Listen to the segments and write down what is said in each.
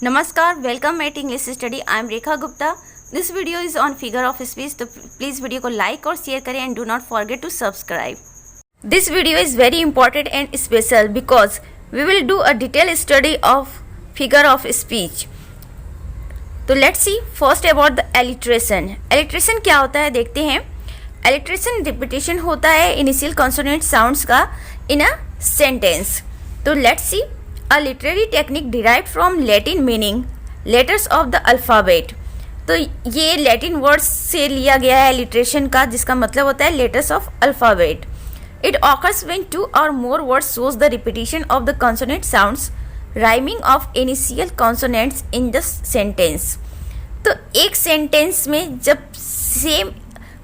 Namaskar, welcome at English Study. I am Rekha Gupta. This video is on figure of speech. तो please video को like और share करें and do not forget to subscribe. This video is very important and special because we will do a detailed study of figure of speech. तो let's see first about the alliteration. Alliteration क्या होता है देखते हैं. Alliteration repetition होता है initial consonant sounds का in a sentence. तो let's see. A literary technique derived from Latin meaning letters of the alphabet. तो ये लैटिन वर्ड्स से लिया गया है लिटरेशन का, जिसका मतलब होता है letters of alphabet. It occurs when two or more words shows the repetition of the consonant sounds rhyming of initial consonants in the sentence. तो एक सेंटेंस में जब सेम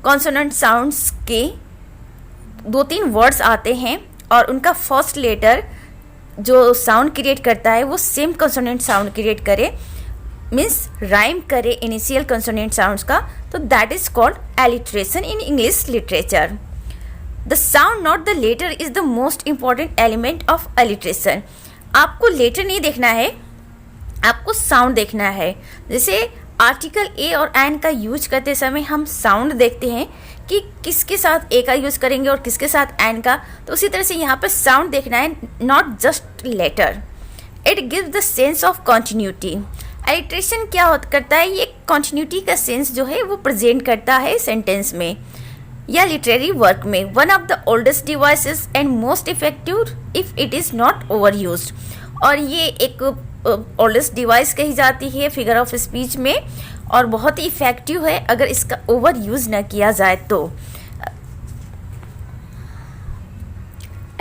कॉन्सोनेंट साउंड्स के 2-3 वर्ड्स आते हैं और उनका फर्स्ट लेटर जो साउंड क्रिएट करता है वो सेम कंसोनेंट साउंड क्रिएट करे, मीन्स राइम करे इनिशियल कंसोनेंट साउंड्स का, तो that is called alliteration in English literature. The sound not the letter is the most important element of alliteration. आपको letter नहीं देखना है, आपको साउंड देखना है. जैसे आर्टिकल ए और एन का यूज करते समय हम साउंड देखते हैं कि किसके साथ ए का यूज़ करेंगे और किसके साथ एन का, तो उसी तरह से यहाँ पर साउंड देखना है, not just letter. It gives the sense of continuity. Alliteration क्या करता है, ये कॉन्टिन्यूटी का सेंस जो है वो प्रेजेंट करता है सेंटेंस में या लिटरेरी वर्क में. One of the oldest devices and most effective if it is not over used. और ये एक ओल्डेस्ट डिवाइस कही जाती है फिगर ऑफ स्पीच में और बहुत ही इफेक्टिव है अगर इसका ओवर यूज़ न किया जाए तो.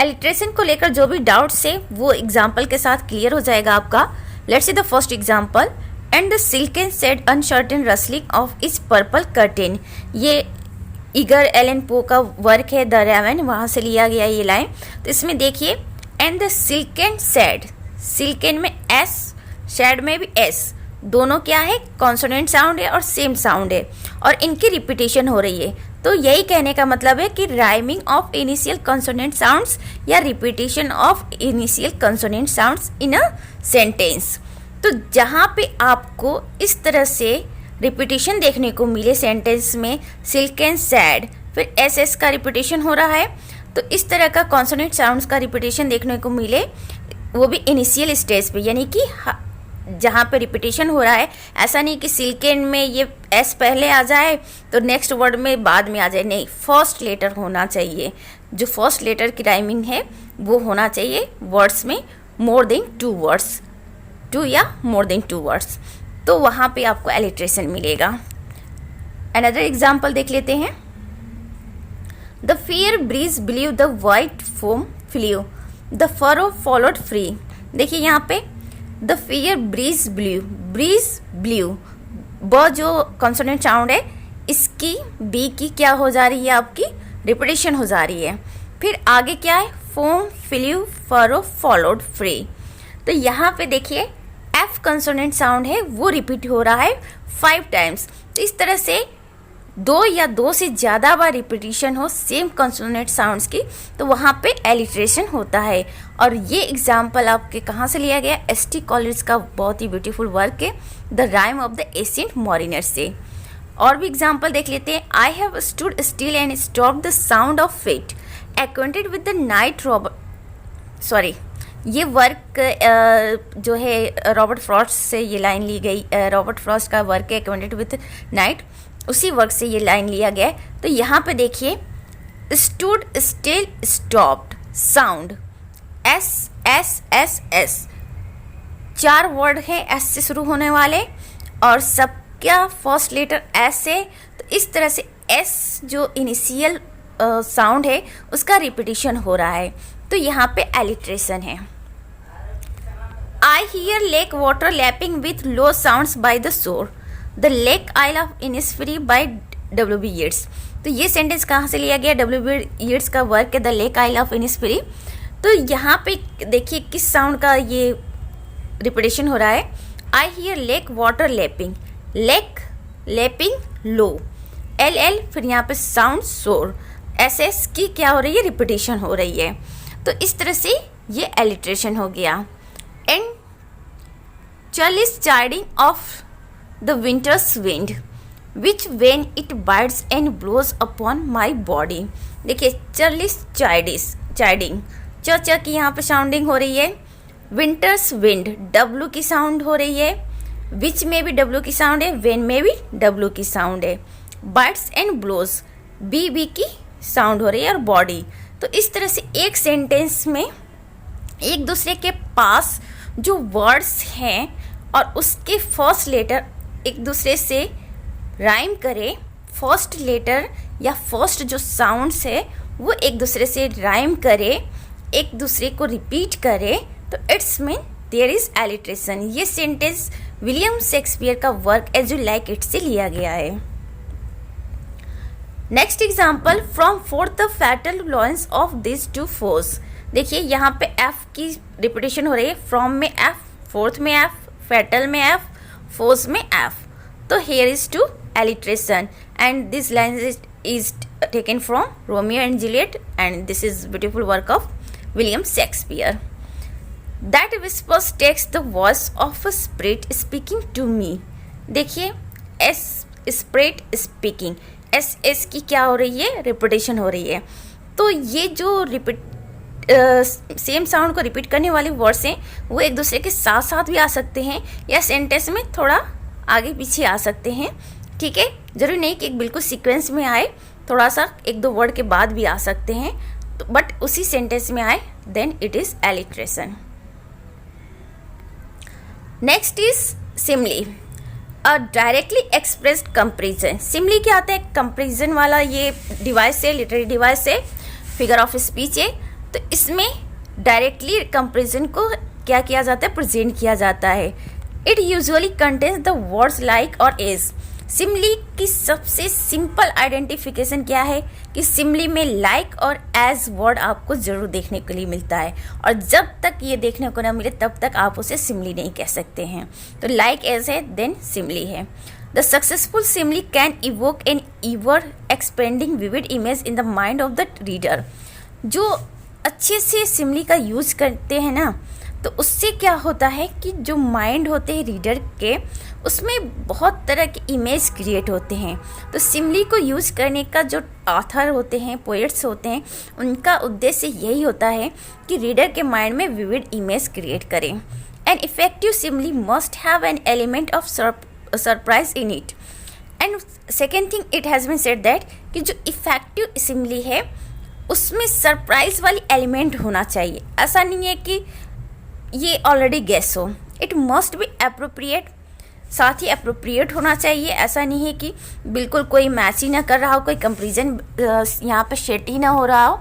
एलिट्रेशन को लेकर जो भी डाउट्स है वो एग्जाम्पल के साथ क्लियर हो जाएगा आपका. Let's see the first example. And the silken said uncertain rustling of इस पर्पल कर्टेन. ये इगर एलन पो का वर्क है द रेवन, वहाँ से लिया गया ये लाइन. तो इसमें देखिए and the silken said, silken में एस, शेड में भी एस, दोनों क्या है कॉन्सोनेंट साउंड है और सेम साउंड है और इनकी रिपीटेशन हो रही है. तो यही कहने का मतलब है कि rhyming of initial consonant sounds या repetition of initial consonant sounds in a sentence. तो जहाँ पे आपको इस तरह से रिपीटेशन देखने को मिले सेंटेंस में, सिल्क एंड सैड, फिर एस एस का रिपीटेशन हो रहा है, तो इस तरह का कॉन्सोनेंट साउंड्स का रिपीटेशन देखने को मिले, वो भी इनिशियल स्टेज पे, यानी कि जहाँ पे रिपीटेशन हो रहा है. ऐसा नहीं कि सिल्केन में ये एस पहले आ जाए तो नेक्स्ट वर्ड में बाद में आ जाए, नहीं, फर्स्ट लेटर होना चाहिए. जो फर्स्ट लेटर की राइमिंग है वो होना चाहिए वर्ड्स में मोर देन 2 वर्ड्स, 2 या मोर देन 2 वर्ड्स, तो वहाँ पे आपको एलिट्रेशन मिलेगा. अनदर एग्जाम्पल देख लेते हैं. The fair breeze blew the white foam flew, the furrow followed free. देखिए यहाँ पे the fair breeze blew, breeze blew, ब जो कॉन्सोनेंट साउंड है इसकी बी की क्या हो जा रही है, आपकी रिपीटेशन हो जा रही है. फिर आगे क्या है, foam flew furrow followed free. तो यहाँ पे देखिए एफ कॉन्सोनेंट साउंड है वो रिपीट हो रहा है 5 टाइम्स. तो इस तरह से 2 या 2 से ज़्यादा बार रिपीटिशन हो सेम कॉन्सोनेंट साउंड्स की, तो वहाँ पे एलिट्रेशन होता है. और ये एग्जाम्पल आपके कहाँ से लिया गया, एस.टी. कॉलेज का बहुत ही ब्यूटीफुल वर्क है the rime of the ancient mariner से. और भी एग्जाम्पल देख लेते हैं. I have stood still and stop the sound of feet acquainted with the night Robert, sorry, ये वर्क जो है रॉबर्ट फ्रॉस्ट से ये लाइन ली गई. रॉबर्ट फ्रॉस्ट का वर्क है एक्वेंटेड विद नाइट, उसी वर्क से ये लाइन लिया गया है. तो यहाँ पे देखिए stood still stopped sound, S S S S, 4 word है एस से शुरू होने वाले और सबका फर्स्ट लेटर एस है. तो इस तरह से एस जो इनिशियल साउंड है उसका रिपीटिशन हो रहा है, तो यहाँ पे एलिट्रेशन है. I hear lake water lapping with low sounds by the shore, the lake isle of Innisfree by W.B. Yeats. तो ये सेंटेंस कहाँ से लिया गया, W.B. येट्स का वर्क है the lake isle of Innisfree. तो यहाँ पे देखिए किस साउंड का ये रिपीटेशन हो रहा है. I hear lake water lapping, lake lapping low, LL, फिर यहाँ पे साउंड शोर, SS की क्या हो रही है, रिपीटेशन हो रही है. तो इस तरह से ये एलिट्रेशन हो गया. And Charlie is chiding of the winter's wind, which when it bites and blows upon my body. देखिए Charlie chiding, च की यहाँ पे साउंडिंग हो रही है, विंटर्स विंड W की साउंड हो रही है, विच में भी W की साउंड है, वेन में भी W की साउंड है, बाइट्स एंड ब्लोज B की साउंड हो रही है और बॉडी। तो इस तरह से एक सेंटेंस में एक दूसरे के पास जो वर्ड्स हैं और उसके फर्स्ट लेटर एक दूसरे से राइम करे, फर्स्ट लेटर या फर्स्ट जो साउंड्स है वो एक दूसरे से राइम करे, एक दूसरे को रिपीट करे, तो it's mean there is alliteration. ये सेंटेंस विलियम शेक्सपियर का work as you like it से लिया गया है। Next example, from forth the fatal loins of this two foes. देखिए यहाँ पे एफ की रिपीटेशन हो रही है, फ्रॉम में एफ, फोर्थ में एफ, फैटल में एफ, फोर्स में एफ। तो here is two alliteration and this line is taken from Romeo and Juliet and this is beautiful work of William Shakespeare. That whispers takes the voice of a spirit speaking to me. देखिए S spirit speaking, S की क्या हो रही है, repetition हो रही है। तो ये जो सेम साउंड को रिपीट करने वाले वर्ड्स हैं वो एक दूसरे के साथ साथ भी आ सकते हैं या सेंटेंस में थोड़ा आगे पीछे आ सकते हैं, ठीक है। जरूरी नहीं कि एक बिल्कुल सीक्वेंस में आए, थोड़ा सा एक दो वर्ड के बाद भी आ सकते हैं, तो बट उसी सेंटेंस में आए, then it is alliteration. Next is simile, a directly expressed comparison. Simile क्या आता है, कंपेरिजन वाला ये डिवाइस है, लिटरेरी डिवाइस है, फिगर ऑफ स्पीच है। तो इसमें डायरेक्टली कंपेरिजन को क्या किया जाता है, प्रेजेंट किया जाता है। It usually contains the words like और एज। सिमली की सबसे सिंपल आइडेंटिफिकेशन क्या है कि सिमली में लाइक और एज वर्ड आपको जरूर देखने के लिए मिलता है, और जब तक ये देखने को ना मिले तब तक आप उसे सिमली नहीं कह सकते हैं। तो लाइक एज है, देन सिमली है। The successful simile can evoke an ever expanding vivid image in the mind of the reader. जो अच्छे से सिमली का यूज करते हैं ना, तो उससे क्या होता है कि जो माइंड होते हैं रीडर के, उसमें बहुत तरह के इमेज क्रिएट होते हैं। तो सिमली को यूज़ करने का जो ऑथर होते हैं, पोएट्स होते हैं, उनका उद्देश्य यही होता है कि रीडर के माइंड में विविड इमेज क्रिएट करें। An effective simile must have an element of surprise in it. And second thing it has been said that कि जो इफेक्टिव सिमली है उसमें सरप्राइज वाली एलिमेंट होना चाहिए। ऐसा नहीं है कि ये ऑलरेडी गेस हो, इट मस्ट बी एप्रोप्रिएट, साथ ही अप्रोप्रिएट होना चाहिए। ऐसा नहीं है कि बिल्कुल कोई मैच ही ना कर रहा हो, कोई कंपेरिजन यहाँ पे सेट ही ना हो रहा हो।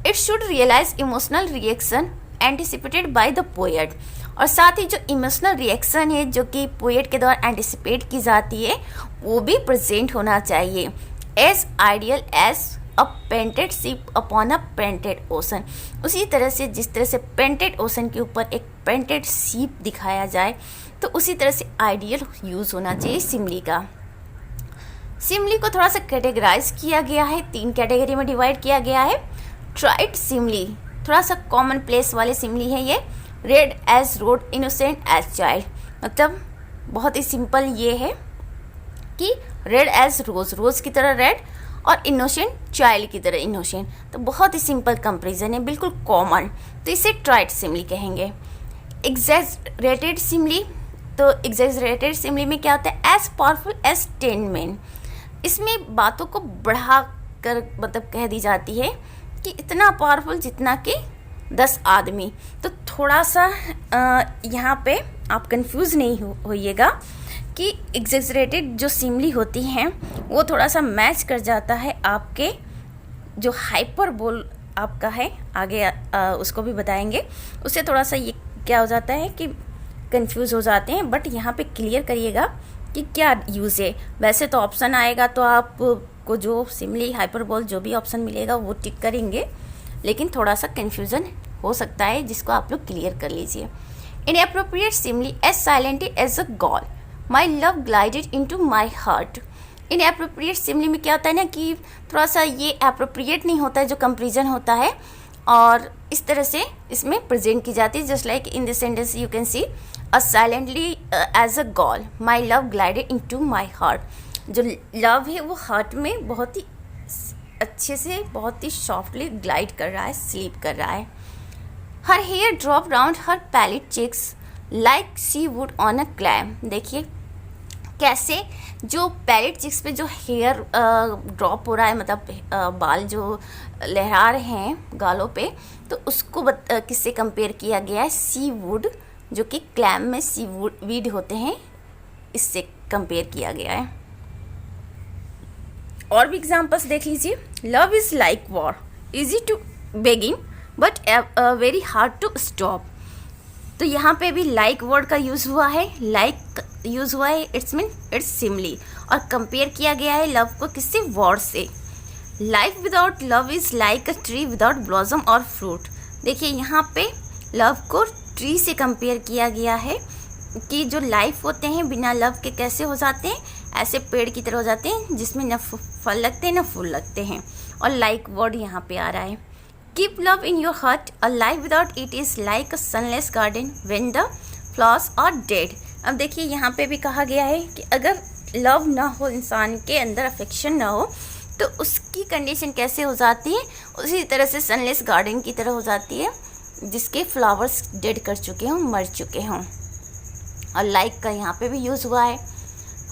It should realise emotional reaction anticipated by the poet, और साथ ही जो इमोशनल रिएक्शन है जो कि पोएट के द्वारा एंटिसिपेट की जाती है वो भी प्रेजेंट होना चाहिए। As ideal as a painted ship upon a painted ocean. उसी तरह से जिस तरह से पेंटेड ओशन के ऊपर एक पेंटेड शिप दिखाया जाए, तो उसी तरह से आइडियल यूज़ होना चाहिए सिमली का। सिमली को थोड़ा सा कैटेगराइज किया गया है, 3 कैटेगरी में डिवाइड किया गया है। ट्राइड सिमली थोड़ा सा कॉमन प्लेस वाले सिमली है ये। Red as rose, innocent as child, मतलब बहुत ही सिंपल ये है कि रेड एज रोज, रोज की तरह रेड, और इनोसेंट चाइल्ड की तरह इनोसेंट। तो बहुत ही सिंपल कंपेरिजन है, बिल्कुल कॉमन, तो इसे ट्राइड सिमली कहेंगे। एग्जैजरेटेड सिमली, तो एग्जैजरेटेड सिमली में क्या होता है, एज पावरफुल एज 10 men। इसमें बातों को बढ़ा कर मतलब कह दी जाती है कि इतना पावरफुल जितना कि 10 आदमी। तो थोड़ा सा यहाँ पे आप कंफ्यूज नहीं होइएगा कि एग्जैजरेटेड जो सिमली होती हैं वो थोड़ा सा मैच कर जाता है आपके जो हाइपरबोल आपका है, आगे उसको भी बताएंगे। उससे थोड़ा सा ये क्या हो जाता है कि कंफ्यूज हो जाते हैं, बट यहाँ पे क्लियर करिएगा कि क्या यूज़ है। वैसे तो ऑप्शन आएगा तो आपको जो सिमली हाइपरबोल जो भी ऑप्शन मिलेगा वो टिक करेंगे, लेकिन थोड़ा सा कन्फ्यूज़न हो सकता है जिसको आप लोग क्लियर कर लीजिए। Inappropriate simile as silently as a gull, my love glided into my heart. Inappropriate simile में क्या होता है ना कि थोड़ा सा ये एप्रोप्रिएट नहीं होता है जो कंपेरिजन होता है, और इस तरह से इसमें प्रेजेंट की जाती है। Just like in this sentence you can see a silently as a gull my love glided into my heart. जो लव है वो हार्ट में बहुत ही अच्छे से, बहुत ही सॉफ्टली ग्लाइड कर रहा है, स्लीप कर रहा है। Her hair drooped round her pallid cheeks like seaweed on a clam. देखिए कैसे जो पैलेट चिक्स पे जो हेयर ड्रॉप हो रहा है, मतलब बाल जो लहरा रहे हैं गालों पे, तो उसको किससे कंपेयर किया गया है? सी वुड, जो कि क्लैम में सी वीड होते हैं, इससे कंपेयर किया गया है। और भी एग्जांपल्स देख लीजिए। Love is like war, easy to begin but very hard to stop. तो यहाँ पे भी लाइक वर्ड का यूज़ हुआ है, लाइक यूज़ हुआ है, इट्स मीन इट्स सिमली, और कंपेयर किया गया है लव को किससे? वॉर से। Life without love is like a tree without blossom और फ्रूट। देखिए यहाँ पे लव को ट्री से कंपेयर किया गया है कि जो लाइफ होते हैं बिना लव के कैसे हो जाते हैं? ऐसे पेड़ की तरह हो जाते हैं जिसमें न फल लगते हैं न फूल लगते हैं। और लाइक वर्ड यहाँ पे आ रहा है। Keep love in your heart. A life without it is like a sunless garden when the flowers are dead. अब देखिए यहाँ पे भी कहा गया है कि अगर लव ना हो, इंसान के अंदर अफेक्शन ना हो, तो उसकी कंडीशन कैसे हो जाती है? उसी तरह से सनलेस गार्डन की तरह हो जाती है जिसके फ्लावर्स डेड कर चुके हों, मर चुके हों। और लाइक का यहाँ पे भी यूज़ हुआ है।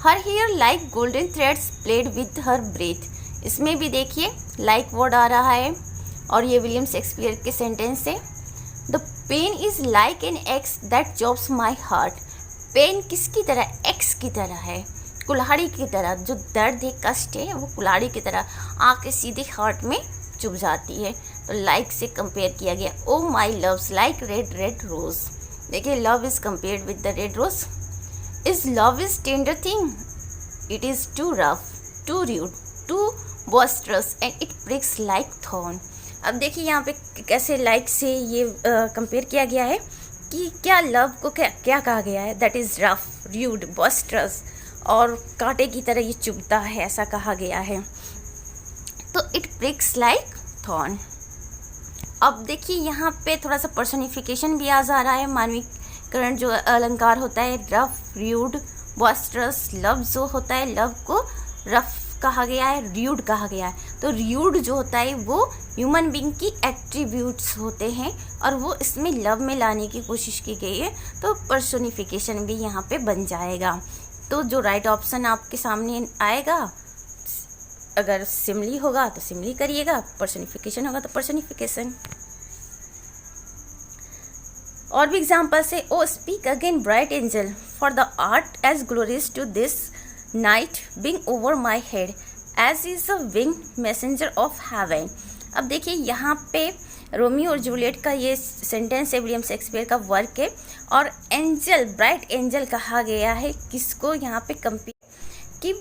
Her hair like golden threads played with her breath. इसमें भी देखिए लाइक वर्ड आ रहा है, और ये विलियम शेक्सपियर के सेंटेंस है। The pain is like an axe that jabs my heart. Pain किसकी तरह? एक्स की तरह है, कुल्हाड़ी की तरह। जो दर्द है, कष्ट है, वो कुल्हाड़ी की तरह आके सीधे हार्ट में चुभ जाती है। तो लाइक से कंपेयर किया गया। O my love's like red red rose. देखिए love is compared with the red rose. Is love is tender thing, it is too rough, too rude, too boisterous and it pricks like thorn. अब देखिए यहाँ पे कैसे like से ये compare किया गया है कि क्या लव को क्या कहा गया है? दैट इज़ रफ, रूड, बॉस्ट्रस, और कांटे की तरह ये चुभता है, ऐसा कहा गया है। तो इट प्रिक्स लाइक थॉर्न। अब देखिए यहाँ पे थोड़ा सा पर्सोनिफिकेशन भी आ जा रहा है। मानवीकरण जो अलंकार होता है, रफ, रूड, बॉस्ट्रस। लव जो होता है, लव को रफ कहा गया है, र्यूड कहा गया है। तो र्यूड जो होता है वो ह्यूमन बीइंग की एट्रीब्यूट्स होते हैं, और वो इसमें लव में लाने की कोशिश की गई है। तो पर्सोनिफिकेशन भी यहाँ पे बन जाएगा। तो जो राइट ऑप्शन आपके सामने आएगा, अगर सिमली होगा तो सिमली करिएगा, पर्सोनिफिकेशन होगा तो पर्सोनिफिकेशन। और भी एग्जाम्पल्स है। O speak again bright angel for the art as glorious to this night being over my head as is the wing messenger of heaven. अब देखिए यहाँ पे रोमियो और जूलियट का ये सेंटेंस है, विलियम शेक्सपियर का वर्क है, और एंजल, ब्राइट एंजल कहा गया है किसको? यहाँ पे कंपेयर कि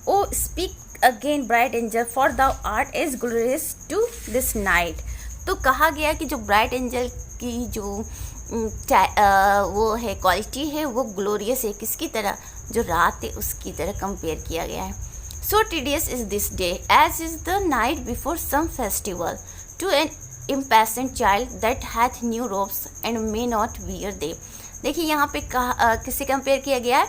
O speak again bright angel for the art as glorious to this night. तो कहा गया कि जो ब्राइट एंजल की जो वो है, क्वालिटी है, वो ग्लोरियस है, किसकी तरह? जो रात है उसकी तरह कंपेयर किया गया है। So tedious is this day as is the night before some festival to an impatient child that hath new robes and may not wear they. देखिए यहाँ पे किससे कंपेयर किया गया है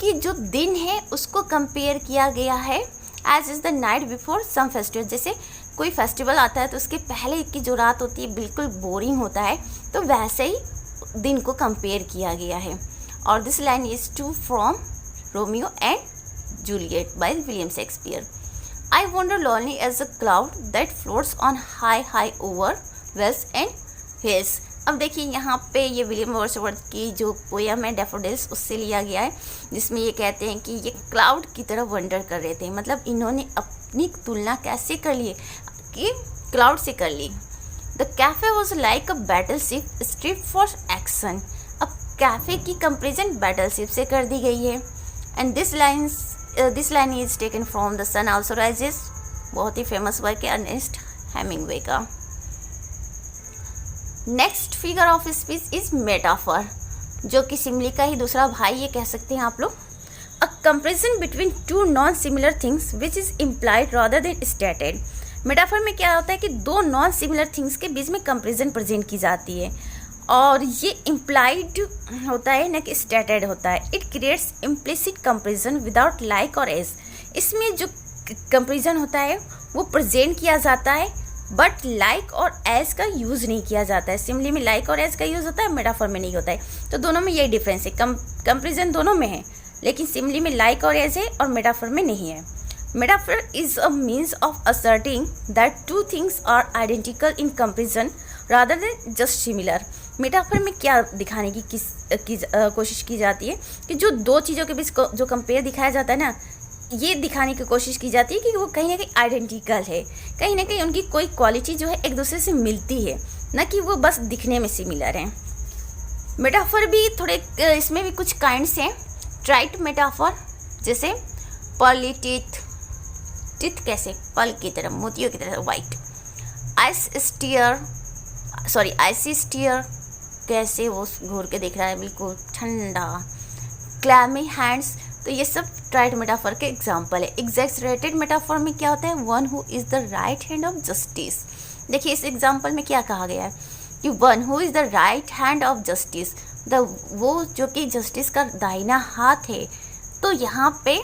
कि जो दिन है उसको कंपेयर किया गया है as is the night before some festival. जैसे कोई फेस्टिवल आता है तो उसके पहले की जो रात होती है बिल्कुल बोरिंग होता है, तो वैसे ही दिन को कंपेयर किया गया है। और this line is too from Romeo and Juliet by William Shakespeare. I wander lonely as a cloud that floats on high high over vales and hills. अब देखिए यहाँ पे ये विलियम वर्ड्सवर्थ की जो पोयम है डैफोडिल्स, उससे लिया गया है, जिसमें ये कहते हैं कि ये क्लाउड की तरह वंडर कर रहे थे। मतलब इन्होंने अपनी तुलना कैसे कर ली कि क्लाउड से कर ली। The cafe was like a battleship strip for action. अब कैफे की कंपेरिजन बैटल शिप से कर दी गई है। And this line is taken from the sun also rises, बहुत ही फेमस वर्क है अर्नेस्ट हेमिंगवे का। Next figure of speech is metaphor, जो कि सिमली का ही दूसरा भाई ये कह सकते हैं आप लोग। A comparison between two non similar things which is implied rather than stated. Metaphor में क्या होता है कि दो नॉन सिमिलर थिंग्स के बीच में कंपैरिजन प्रेजेंट की जाती है और ये इम्प्लाइड होता है ना कि स्टेटेड होता है। It creates implicit comparison without like और एज। इसमें जो कंपैरिजन होता है वो प्रेजेंट किया जाता है बट लाइक और एज का यूज़ नहीं किया जाता है। सिमिली में लाइक और एज का यूज़ होता है, मेटाफर में नहीं होता है। तो दोनों में यही डिफरेंस है, कंपैरिजन दोनों में है लेकिन सिमिली में लाइक और एज है और मेटाफर में नहीं है। Metaphor is a means of asserting that two things are identical in comparison rather than just similar. Metaphor में क्या दिखाने की कोशिश की जाती है कि जो दो चीज़ों के बीच जो कंपेयर दिखाया जाता है ना, ये दिखाने की कोशिश की जाती है कि वो कहीं ना कहीं आइडेंटिकल है, कहीं ना कहीं उनकी कोई क्वालिटी जो है एक दूसरे से मिलती है, न कि वो बस दिखने में सिमिलर हैं। मेटाफर भी थोड़े इसमें भी कुछ काइंड्स हैं। ट्राइट मेटाफर, जैसे पर्ली टीथ, टीथ कैसे पल की तरह, मोतियों की तरह वाइट। आइसी स्टीयर, कैसे वो घूर के दिख रहा है बिल्कुल ठंडा। क्लैमी हैंड्स, तो ये सब ट्राइट मेटाफर के एग्जाम्पल है। एग्जैजरेटेड मेटाफर में क्या होता है, one who is the right hand of justice. देखिए इस एग्जाम्पल में क्या कहा गया है कि one who is the right hand of justice, वो जो कि जस्टिस का दाहिना हाथ है। तो यहाँ पे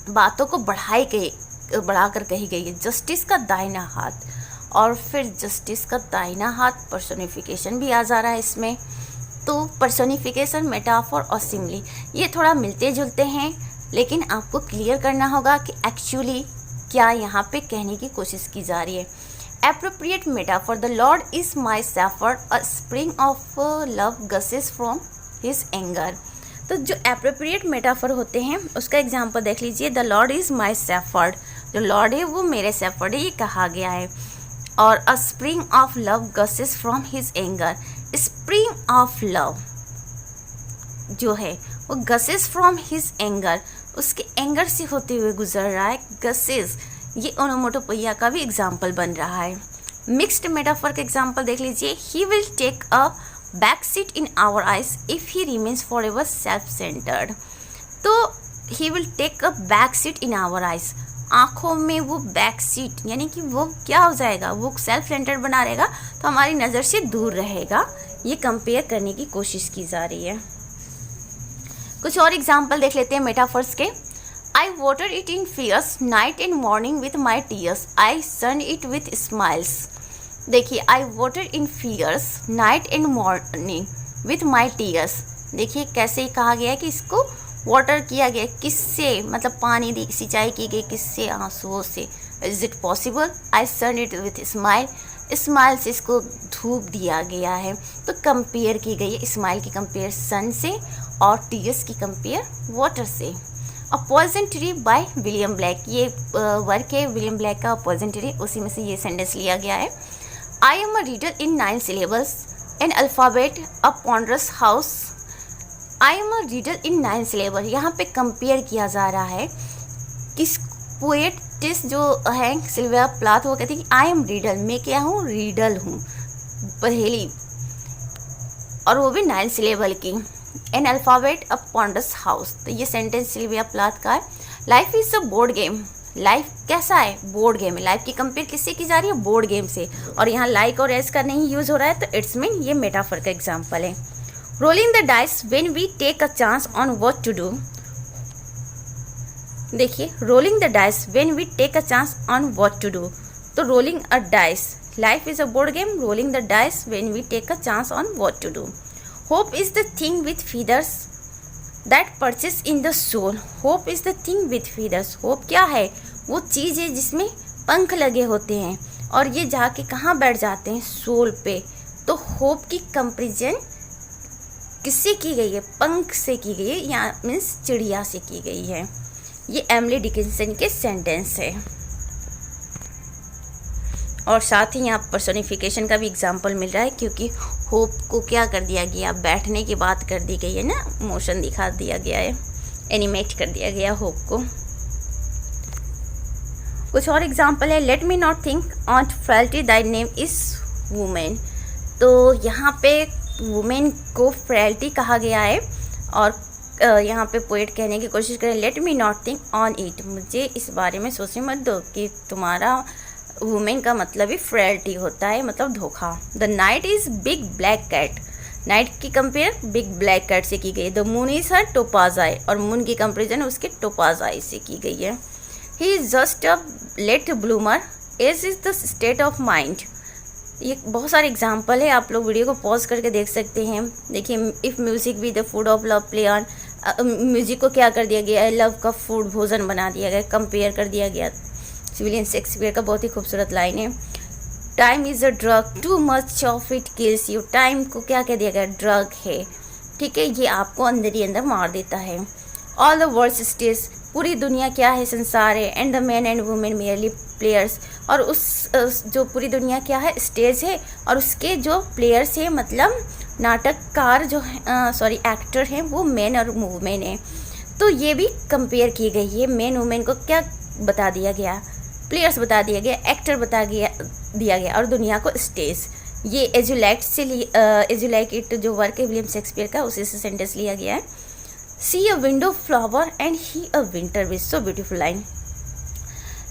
बातों को बढ़ाकर कही गई है, जस्टिस का दाहिना हाथ। और फिर जस्टिस का दाहिना हाथ पर्सोनिफिकेशन भी आ जा रहा है इसमें। तो पर्सोनिफिकेशन, मेटाफर और सिमिली ये थोड़ा मिलते जुलते हैं, लेकिन आपको क्लियर करना होगा कि एक्चुअली क्या यहाँ पे कहने की कोशिश की जा रही है। Appropriate metaphor, the Lord is my shepherd, a spring of love guesses from his anger. तो जो एप्रोप्रिएट मेटाफर होते हैं उसका एग्जाम्पल देख लीजिए। The Lord is my shepherd, जो लॉर्ड है वो मेरे शेफर्ड है, ये कहा गया है। और अ spring of love guesses from his anger, spring of love जो है वो गसेस फ्रॉम हिज एंगर, उसके एंगर से होते हुए गुजर रहा है। गसेस ये ओनोमोटोपोइया का भी एग्जाम्पल बन रहा है। मिक्स्ड मेटाफर का एग्जाम्पल देख लीजिए। He will take a back seat in our eyes if he remains forever self centred. तो he will take a back seat in our eyes, आँखों में वो बैक सीट यानी कि वो क्या हो जाएगा, वो सेल्फ सेंटर्ड बना रहेगा, तो हमारी नज़र से दूर रहेगा। ये कंपेयर करने की कोशिश की जा रही है। कुछ और एग्जाम्पल देख लेते हैं मेटाफर्स के। I water it in fears night and morning with my tears, I sun it with smiles. देखिए I water in fears night and morning with my tears. देखिए कैसे कहा गया है कि इसको वाटर किया गया, किससे, मतलब पानी दी, सिंचाई की गई किससे, आंसुओं से। Is it possible, I sun it with smile, smile से इसको धूप दिया गया है। तो कंपेयर की गई है, स्माइल की कंपेयर सन से और टीयर्स की कंपेयर वाटर से। A poison tree by William Blake, ये वर्क है विलियम ब्लैक का पॉइजन ट्री, उसी में से ये सेंटेंस लिया गया है। I am a reader in 9 syllables, an alphabet, a ponderous house. I am a reader in 9 syllables, यहाँ पे कंपेयर किया जा रहा है किस पोएटिस जो है सिल्विया प्लाथ, वो कहती है कि आई एम रीडर, मैं क्या हूँ, रीडल हूँ, पहेली, और वो भी 9 syllable की। N alphabet, a ponderous house, तो ये सेंटेंस सिल्विया प्लाथ का है। Life is a board game, life कैसा है, बोर्ड गेम है। लाइफ की कंपेयर किससे की जा रही है, बोर्ड गेम से, और यहाँ लाइक और एस का नहीं यूज हो रहा है, तो इट्स मीन ये मेटाफर का एग्जाम्पल है। Rolling the dice when we take a chance on what to do. देखिए rolling the dice when we take a chance on what to do, तो rolling a dice, life is a board game, rolling the dice when we take a chance on what to do. Hope is the thing with feathers that perches in the soul, hope is the thing with feathers, hope क्या है, वो चीज़ है जिसमें पंख लगे होते हैं और ये जाके कहाँ बैठ जाते हैं, सोल पे। तो होप की कंपेरिजन किससे की गई है, पंख से की गई है, या मीन्स चिड़िया से की गई है। ये एमिली डिकिंसन के सेंटेंस है। और साथ ही यहाँ पर्सोनिफिकेशन का भी एग्जाम्पल मिल रहा है, क्योंकि होप को क्या कर दिया गया, बैठने की बात कर दी गई है ना, मोशन दिखा दिया गया है, एनिमेट कर दिया गया होप को। कुछ और एग्जाम्पल है। Let me not think on frailty thy name is women, तो यहाँ पे वुमेन को फ्रैलिटी कहा गया है, और यहाँ पे पोएट कहने की कोशिश करें, late me not think on it, मुझे इस बारे में सोचने मत दो कि तुम्हारा वुमेन का मतलब ही फ्रेलिटी होता है, मतलब धोखा। The night is big black cat, night की कंपेयर बिग ब्लैक कैट से की गई। The moon is her topaz eye, और मून की कंपेरिजन उसके टोपाज आई से की गई है। He is just a late bloomer, as is the state of mind. ये बहुत सारे एग्जाम्पल है, आप लोग वीडियो को पॉज करके देख सकते हैं। देखिए, इफ़ म्यूजिक भी the food of love play on, music को क्या कर दिया गया है, लव का फूड, भोजन बना दिया गया, कंपेयर कर दिया गया। विलियम शेक्सपियर का बहुत ही खूबसूरत लाइन है। Time is a drug, too much of it kills you. Time को क्या कह दिया गया, ड्रग है, ठीक है, ये आपको अंदर ही अंदर मार देता है। ऑल द वर्ल्ड स्टेज, पूरी दुनिया क्या है, संसार है। And the man and women merely players, और उस जो पूरी दुनिया क्या है, स्टेज है, और उसके जो प्लेयर्स है मतलब नाटककार जो सॉरी एक्टर हैं वो मैन और वुमेन है। तो ये भी कंपेयर की गई है। मैन वुमेन को क्या बता दिया गया, प्लेयर्स बता दिया गया, एक्टर दिया गया, और दुनिया को स्टेज। ये एज यू लाइक इट जो वर्क है विलियम शेक्सपियर का, उसी से सेंटेंस लिया गया है। She a window flower and he a winter wish, so beautiful line.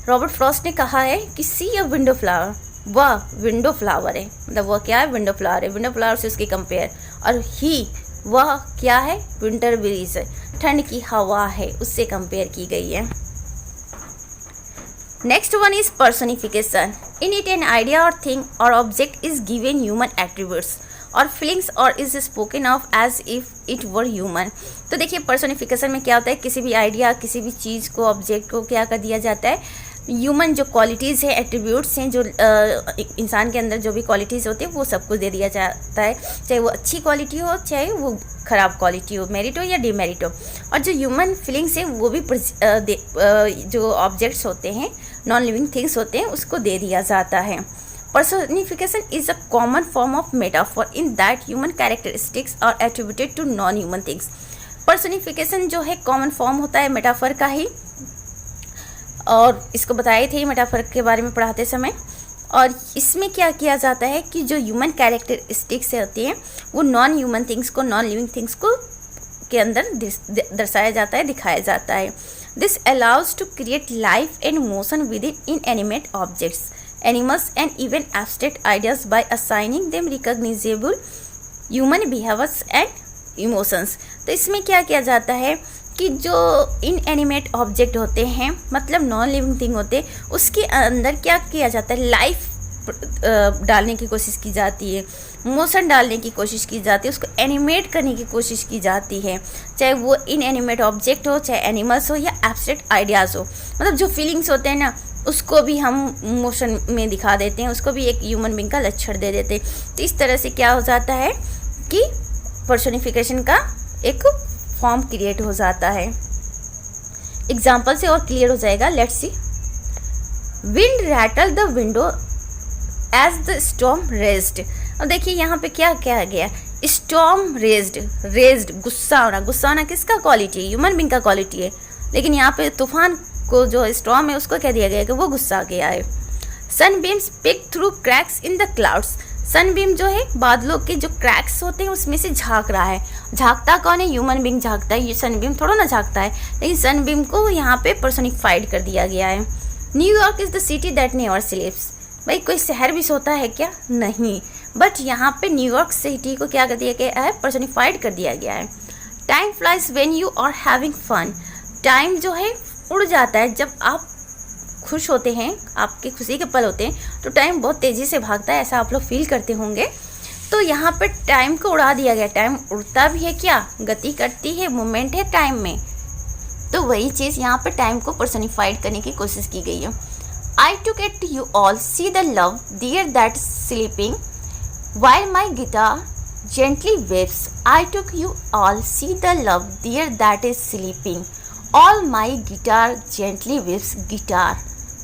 Robert Frost ने कहा है कि सी अ विंडो फ्लावर, वह विंडो फ्लावर है, मतलब वह क्या है, विंडो फ्लावर है, विंडो फ्लावर से उसकी कंपेयर। और ही, वह क्या है, विंटर ब्रीज है, ठंड की हवा है, उससे कंपेयर की गई है। Next one is personification. In it an idea or thing or object is given human attributes or feelings or is spoken of as if it were human. तो देखिए, पर्सोनिफिकेशन में क्या होता है, किसी भी आइडिया, किसी भी चीज़ को, ऑब्जेक्ट को क्या कर दिया जाता है, ह्यूमन जो क्वालिटीज़ है, एट्रीब्यूट्स हैं, जो इंसान के अंदर जो भी क्वालिटीज़ होती है वो सबको दे दिया जाता है, चाहे वो अच्छी क्वालिटी हो, चाहे वो ख़राब क्वालिटी हो, मेरिट हो या डिमेरिट हो। और जो ह्यूमन फीलिंग्स हैं वो भी जो ऑब्जेक्ट्स होते हैं, नॉन लिविंग थिंग्स होते हैं, उसको दे दिया जाता है। Personification is a common form of metaphor in that human characteristics are attributed to non-human things. Personification जो है कॉमन फॉर्म होता है मेटाफर का ही, और इसको बताए थे मेटाफर के बारे में पढ़ाते समय। और इसमें क्या किया जाता है कि जो ह्यूमन कैरेक्टरिस्टिक्स होती हैं वो नॉन ह्यूमन थिंग्स को, नॉन लिविंग थिंग्स को के अंदर दर्शाया जाता है, दिखाया जाता है। This allows to create life and motion within inanimate objects, animals and even abstract ideas by assigning them recognizable human behaviors and emotions। तो इसमें क्या किया जाता है कि जो इनएनिमेट ऑब्जेक्ट होते हैं, मतलब नॉन लिविंग थिंग होते हैं, उसके अंदर क्या किया जाता है, लाइफ डालने की कोशिश की जाती है, मोशन डालने की कोशिश की जाती है, उसको एनिमेट करने की कोशिश की जाती है, चाहे वो इनएनिमेट ऑब्जेक्ट हो, चाहे एनिमल्स हो या एब्स्ट्रैक्ट आइडियाज़ हो। मतलब जो फीलिंग्स होते हैं ना, उसको भी हम मोशन में दिखा देते हैं, उसको भी एक ह्यूमन बीइंग का लक्षण दे देते हैं। तो इस तरह से क्या हो जाता है कि पर्सोनिफिकेशन का एक फॉर्म क्रिएट हो जाता है। एग्जाम्पल से और क्लियर हो जाएगा, let's see. Wind rattle the window as the storm raged. अब देखिए यहाँ पे क्या कहा गया, स्टॉर्म रेज्ड, गुस्सा होना किसका क्वालिटी है, ह्यूमन बीइंग का क्वालिटी है, लेकिन यहाँ पे तूफान को जो स्टॉर्म है उसको कह दिया गया कि वो गुस्सा गया है। Sunbeams peek through cracks in the clouds. Sunbeam जो है बादलों के जो क्रैक्स होते हैं उसमें से झांक रहा है। झांकता कौन है, ह्यूमन बीइंग झांकता है, ये सनबीम थोड़ा ना झांकता है, लेकिन सनबीम को यहाँ पे पर्सोनिफाइड कर दिया गया है। New York is the city that never स्लीप्स। भाई कोई शहर भी सोता है क्या, नहीं, बट यहाँ पे न्यूयॉर्क सिटी को क्या कर दिया गया है, पर्सोनिफाइड कर दिया गया है। Time flies when you are having fun. Time जो है उड़ जाता है जब आप खुश होते हैं, आपके खुशी के पल होते हैं, तो टाइम बहुत तेज़ी से भागता है, ऐसा आप लोग फील करते होंगे। तो यहाँ पे टाइम को उड़ा दिया गया। टाइम उड़ता भी है क्या, गति करती है, मूवमेंट है टाइम में। तो वही चीज़ यहाँ पे टाइम को पर्सोनिफाइड करने की कोशिश की गई है। I took it you all see the love dear that sleeping while my guitar gently weeps. I took you all see the love dear that is sleeping. All my guitar gently weeps. Guitar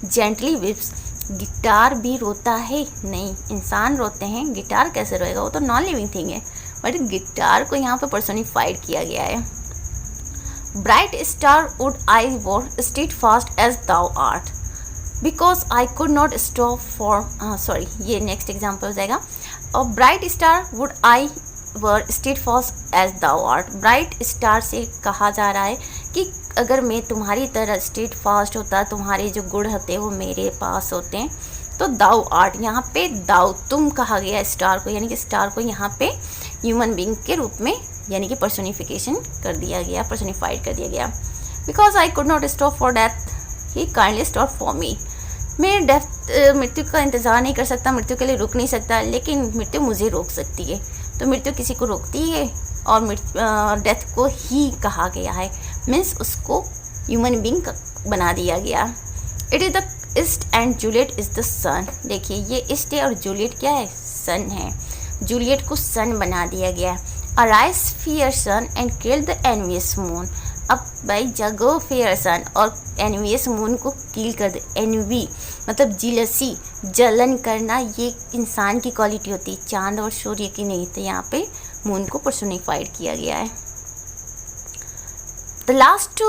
gently weeps. Guitar भी रोता है? नहीं, इंसान रोते हैं, guitar कैसे रोएगा, वो तो नॉन लिविंग थिंग है, बट गिटार को यहाँ पे पर्सोनिफाइड किया गया है। Bright star would I were steadfast as thou art because I could not stop for sorry, ये नेक्स्ट एग्जाम्पल हो जाएगा। और bright star would I were steadfast as thou art. Bright star से कहा जा रहा है कि अगर मैं तुम्हारी तरह स्टेट फास्ट होता, तुम्हारे जो गुण होते हैं वो मेरे पास होते हैं, तो दाउ आर्ट, यहाँ पे दाउ तुम कहा गया स्टार को, यानी कि स्टार को यहाँ पे ह्यूमन बींग के रूप में यानी कि पर्सोनिफिकेशन कर दिया गया, पर्सोनिफाइड कर दिया गया। Because I could not stop for death he kindly stop for me. मैं मृत्यु का इंतज़ार नहीं कर सकता, मृत्यु के लिए रुक नहीं सकता, लेकिन मृत्यु मुझे रोक सकती है। तो मृत्यु किसी को रोकती है और डेथ को ही कहा गया है, मीन्स उसको ह्यूमन बींग बना दिया गया। It is the east and Juliet is the sun. देखिए ये ईस्ट है और जूलियट क्या है, सन है। जूलियट को सन बना दिया गया। Arise fair sun and kill the envious moon. अब भाई जगो फियर सन और एनवियस मून को किल कर दे। एनवी मतलब जिलसी, जलन करना, ये इंसान की क्वालिटी होती है, चांद और सूर्य की नहीं। तो यहाँ पे मून को पर्सोनिफाइड किया गया है। The last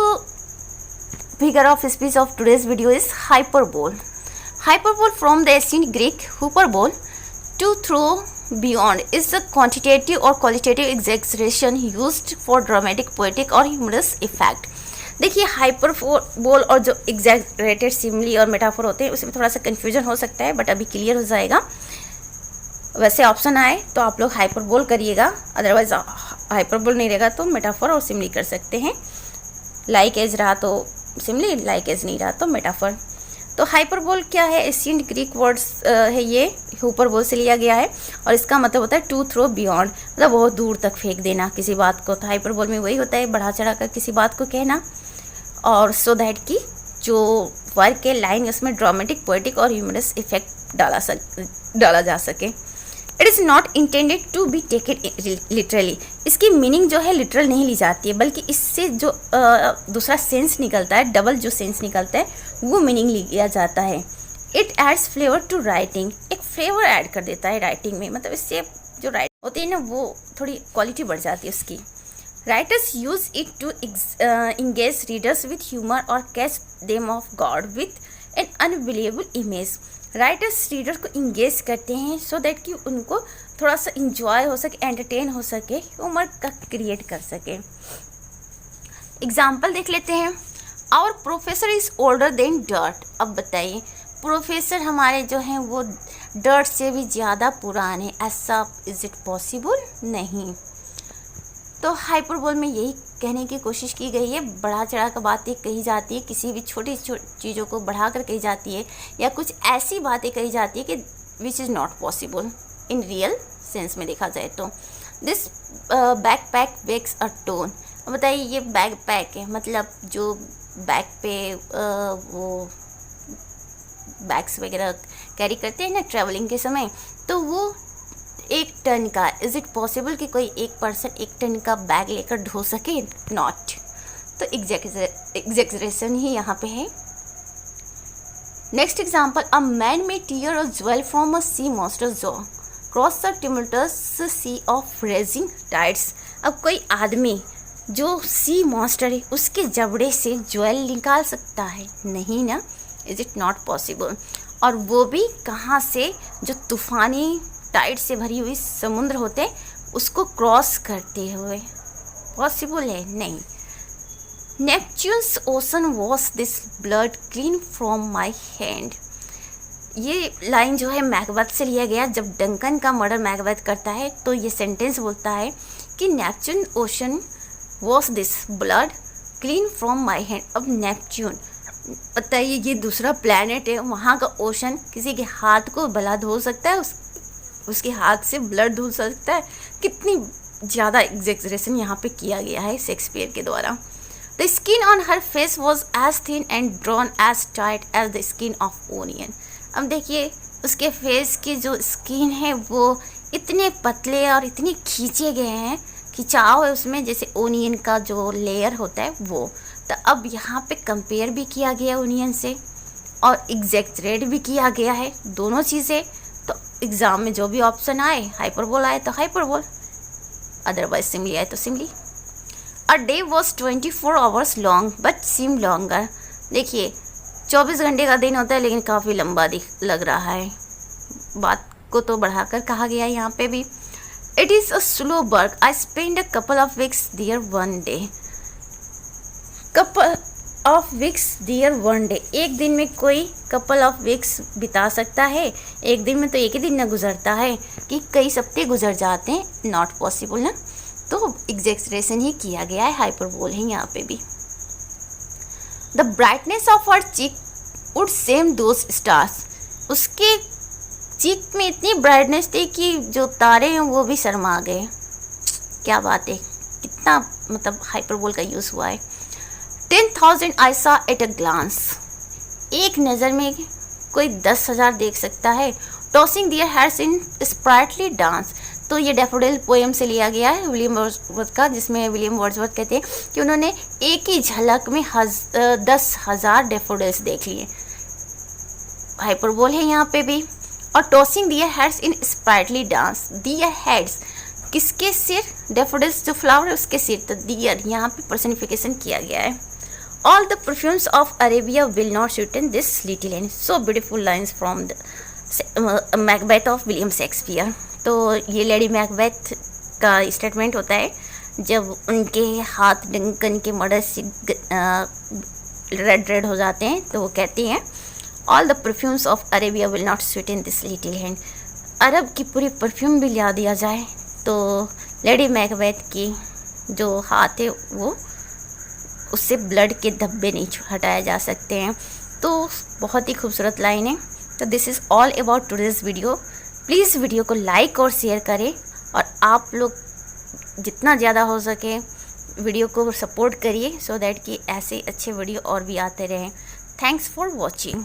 figure of speech of today's video is hyperbole. Hyperbole from the ancient Greek hyperbole, to throw beyond, is the quantitative or qualitative exaggeration used for dramatic, poetic or humorous effect. देखिए hyperbole और जो exaggerated simile और metaphor होते हैं उसमें थोड़ा सा confusion हो सकता है, बट अभी क्लियर हो जाएगा। वैसे ऑप्शन आए तो आप लोग हाइपरबोल करिएगा, अदरवाइज हाइपरबोल नहीं रहेगा तो मेटाफोर और सिमिली कर सकते हैं। लाइक एज रहा तो सिमिली, लाइक एज नहीं रहा तो मेटाफोर। तो हाइपरबोल क्या है, एशियंट ग्रीक वर्ड्स है, ये हाइपरबोल से लिया गया है और इसका मतलब होता है टू थ्रो बियॉन्ड, मतलब बहुत दूर तक फेंक देना किसी बात को। तो हाइपरबोल में वही होता है, बढ़ा चढ़ा कर किसी बात को कहना, और सो दैट कि जो वर्क के लाइन उसमें ड्रामेटिक, पोएटिक और ह्यूमरस इफेक्ट डाला जा सके। It is not intended to be taken literally. इसकी मीनिंग जो है लिटरल नहीं ली जाती है, बल्कि इससे जो दूसरा सेंस निकलता है, डबल जो सेंस निकलता है वो मीनिंग लिया जाता है। It adds flavour to writing, एक फ्लेवर ऐड कर देता है राइटिंग में, मतलब इससे जो राइट होती है ना वो थोड़ी क्वालिटी बढ़ जाती है उसकी। Writers use it to engage readers with humour और catch them off guard with an unbelievable image. Writers reader को इंगेज करते हैं सो दैट कि उनको थोड़ा सा इंजॉय हो सके, एंटरटेन हो सके, ह्यूमर का क्रिएट कर सके। एग्जाम्पल देख लेते हैं। Our professor is older than dirt. अब बताइए प्रोफेसर हमारे जो हैं वो डर्ट से भी ज़्यादा पुराने, ऐसा इज इट पॉसिबल? नहीं। तो हाइपरबोल में यही कहने की कोशिश की गई है, बढ़ा चढ़ा कर बातें कही जाती है, किसी भी छोटी चीज़ों को बढ़ा कर कही जाती है, या कुछ ऐसी बातें कही जाती है कि which is not possible in real sense में देखा जाए तो। This backpack weighs a ton. अब बताइए ये बैक पैक है, मतलब जो बैक पे वो बैग्स वगैरह कैरी करते हैं ना ट्रैवलिंग के समय, तो वो 1 टन का, इज़ इट पॉसिबल कि कोई एक पर्सन 1 टन का बैग लेकर ढो सके? नॉट। तो एग्जैक्जरेशन ही यहाँ पे है। Next example, a man may tear a jewel from a sea monster jaw cross the tumultuous sea of raging tides. अब कोई आदमी जो सी मॉन्स्टर है उसके जबड़े से ज्वेल निकाल सकता है? नहीं ना, इज़ इट नॉट पॉसिबल। और वो भी कहाँ से, जो तूफ़ानी टाइड से भरी हुई समुद्र होते उसको क्रॉस करते हुए। पॉसिबल है? नहीं। Neptune's ocean wash this blood clean from my hand. ये लाइन जो है मैकबेथ से लिया गया। जब डंकन का मर्डर मैकबेथ करता है तो ये सेंटेंस बोलता है कि Neptune ocean wash this blood clean from my hand. अब नेपच्यून बताइए ये दूसरा प्लैनेट है, वहाँ का ओशन किसी के हाथ को भला धो सकता है? उसके हाथ से ब्लड धो सकता है? कितनी ज़्यादा एग्जैक्जरेशन यहाँ पे किया गया है शेक्सपियर के द्वारा। The skin on her face was as thin and drawn as tight as the skin of onion. अब देखिए उसके फेस की जो स्किन है वो इतने पतले और इतने खींचे गए हैं, खिंचाव है उसमें जैसे ओनियन का जो लेयर होता है वो। तो अब यहाँ पे कंपेयर भी किया गया ओनियन से और एग्जैक्जरेट भी किया गया है, दोनों चीज़ें। तो एग्ज़ाम में जो भी ऑप्शन आए, हाइपरबोल आए तो हाइपरबोल, अदरवाइज सिमली आए तो simile. A day was 24 hours long but seem longer. देखिए 24 घंटे का दिन होता है लेकिन काफ़ी लंबा लग रहा है। बात को तो बढ़ाकर कहा गया है यहाँ पे भी। It is a slow work, I spend a couple of weeks there one day. कब couple of weeks dear one day, एक दिन में कोई कपल ऑफ वीक्स बिता सकता है, एक दिन में तो एक ही दिन ना गुजरता है कि कई सप्ताह गुजर जाते हैं, नॉट पॉसिबल ना। तो एग्जैक्सरेशन ही किया गया है, हाइपरबोल है यहाँ पे भी। The brightness of her cheek would same those stars, उसके चीक में इतनी ब्राइटनेस थी कि जो तारे हैं वो भी शर्मा गए। क्या बात है, कितना मतलब हाइपरबोल का यूज़ हुआ है। 10,000 I saw at a glance, एक नज़र में कोई 10,000 देख सकता है। Tossing their heads in sprightly dance, तो ये डैफोडिल पोएम से लिया गया है विलियम वर्ड्सवर्थ का, जिसमें विलियम वर्ड्सवर्थ कहते हैं कि उन्होंने एक ही झलक में 10,000 डैफोडिल्स देख लिए। हाइपरबोल है यहाँ पे भी। और tossing their heads in sprightly dance, their heads किसके सिर, डैफोडिल्स जो फ्लावर है उसके सिर, तो दियर यहाँ पे पर्सनिफिकेशन किया गया है। All the perfumes of Arabia will not sweeten this little hand, so beautiful lines from the Macbeth of William Shakespeare. तो ये लेडी मैकबेथ का स्टेटमेंट होता है जब उनके हाथ डंकन के मर्डर से रेड हो जाते हैं, तो वो कहती हैं all the perfumes of Arabia will not sweeten this little hand, अरब की पूरी परफ्यूम भी ला दिया जाए तो लेडी मैकबेथ की जो हाथ है वो उससे ब्लड के धब्बे नहीं हटाए जा सकते हैं। तो बहुत ही खूबसूरत लाइन है। तो this is all about today's video. Please video को लाइक और शेयर करें और आप लोग जितना ज़्यादा हो सके वीडियो को सपोर्ट करिए सो दैट कि ऐसे अच्छे वीडियो और भी आते रहें। Thanks for watching.